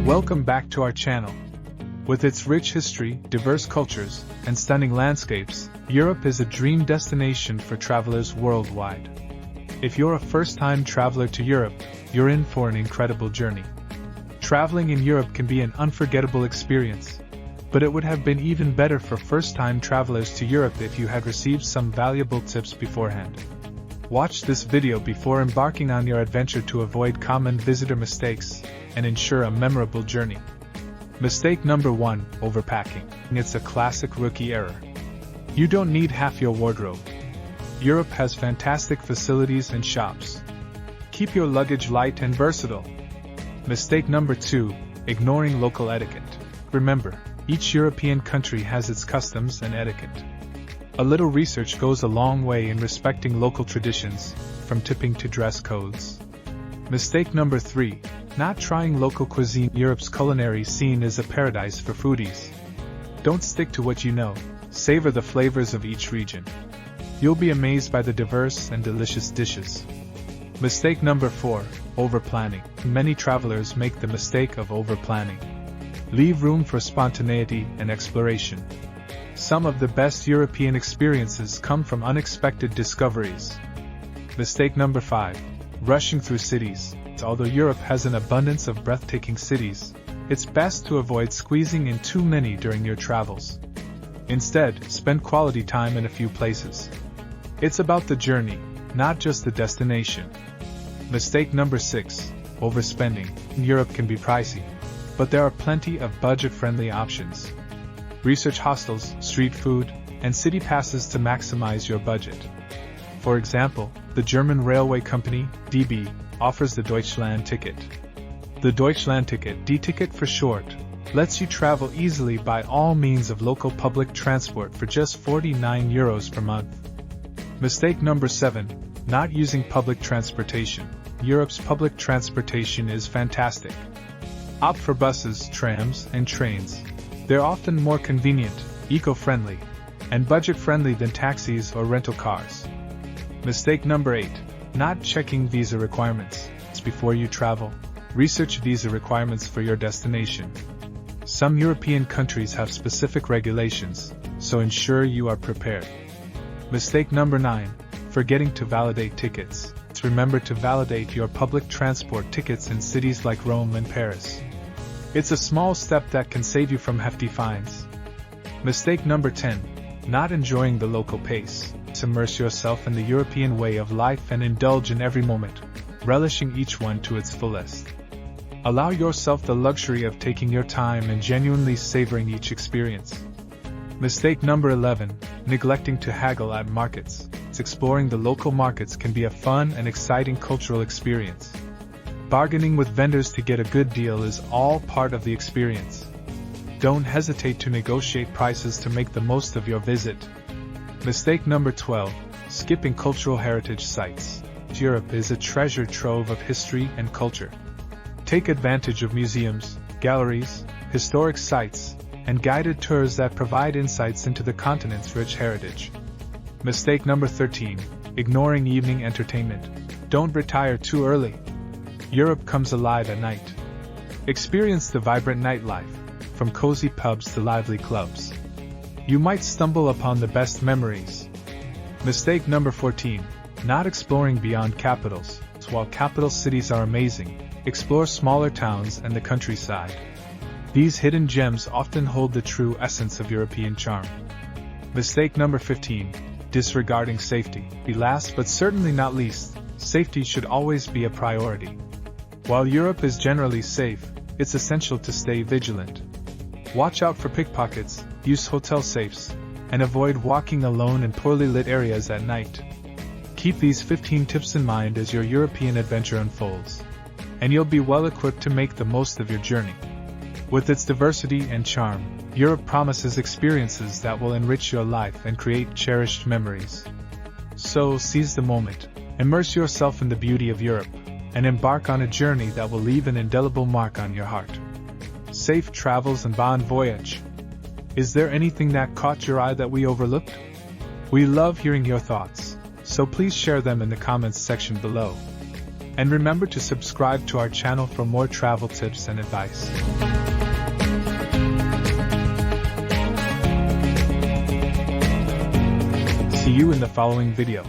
Welcome back to our channel. With its rich history, diverse cultures, and stunning landscapes, Europe is a dream destination for travelers worldwide. If you're a first-time traveler to Europe, you're in for an incredible journey. Traveling in Europe can be an unforgettable experience, but it would have been even better for first-time travelers to Europe if you had received some valuable tips beforehand. Watch this video before embarking on your adventure to avoid common visitor mistakes and ensure a memorable journey. Mistake number 1: overpacking. It's a classic rookie error. You don't need half your wardrobe. Europe has fantastic facilities and shops. Keep your luggage light and versatile. Mistake number 2: ignoring local etiquette. Remember, each European country has its customs and etiquette. A little research goes a long way in respecting local traditions, from tipping to dress codes. Mistake number 3: not trying local cuisine. Europe's culinary scene is a paradise for foodies. Don't stick to what you know, savor the flavors of each region. You'll be amazed by the diverse and delicious dishes. Mistake number 4: over-planning. Many travelers make the mistake of over-planning. Leave room for spontaneity and exploration. Some of the best European experiences come from unexpected discoveries. Mistake number 5: rushing through cities. Although Europe has an abundance of breathtaking cities, it's best to avoid squeezing in too many during your travels. Instead, spend quality time in a few places. It's about the journey, not just the destination. Mistake number 6: overspending. Europe can be pricey, but there are plenty of budget-friendly options. Research hostels, street food, and city passes to maximize your budget. For example, the German railway company, DB, offers the Deutschland ticket. The Deutschland ticket, D-ticket for short, lets you travel easily by all means of local public transport for just €49 per month. Mistake number 7: not using public transportation. Europe's public transportation is fantastic. Opt for buses, trams, and trains. They're often more convenient, eco-friendly, and budget-friendly than taxis or rental cars. Mistake number 8: not checking visa requirements. Before you travel, research visa requirements for your destination. Some European countries have specific regulations, so ensure you are prepared. Mistake number 9: forgetting to validate tickets. Remember to validate your public transport tickets in cities like Rome and Paris. It's a small step that can save you from hefty fines. Mistake number 10: not enjoying the local pace. Immerse yourself in the European way of life and indulge in every moment, relishing each one to its fullest. Allow yourself the luxury of taking your time and genuinely savoring each experience. Mistake number 11: neglecting to haggle at markets. Exploring the local markets can be a fun and exciting cultural experience. Bargaining with vendors to get a good deal is all part of the experience. Don't hesitate to negotiate prices to make the most of your visit. Mistake number 12: skipping cultural heritage sites. Europe is a treasure trove of history and culture. Take advantage of museums, galleries, historic sites, and guided tours that provide insights into the continent's rich heritage. Mistake number 13: ignoring evening entertainment. Don't retire too early. Europe comes alive at night. Experience the vibrant nightlife, from cozy pubs to lively clubs. You might stumble upon the best memories. Mistake number 14: not exploring beyond capitals. While capital cities are amazing, explore smaller towns and the countryside. These hidden gems often hold the true essence of European charm. Mistake number 15: disregarding safety. Last but certainly not least, safety should always be a priority. While Europe is generally safe, it's essential to stay vigilant. Watch out for pickpockets, use hotel safes, and avoid walking alone in poorly lit areas at night. Keep these 15 tips in mind as your European adventure unfolds, and you'll be well equipped to make the most of your journey. With its diversity and charm, Europe promises experiences that will enrich your life and create cherished memories. So seize the moment, immerse yourself in the beauty of Europe, and embark on a journey that will leave an indelible mark on your heart. Safe travels and bon voyage! Is there anything that caught your eye that we overlooked? We love hearing your thoughts, so please share them in the comments section below. And remember to subscribe to our channel for more travel tips and advice. See you in the following video.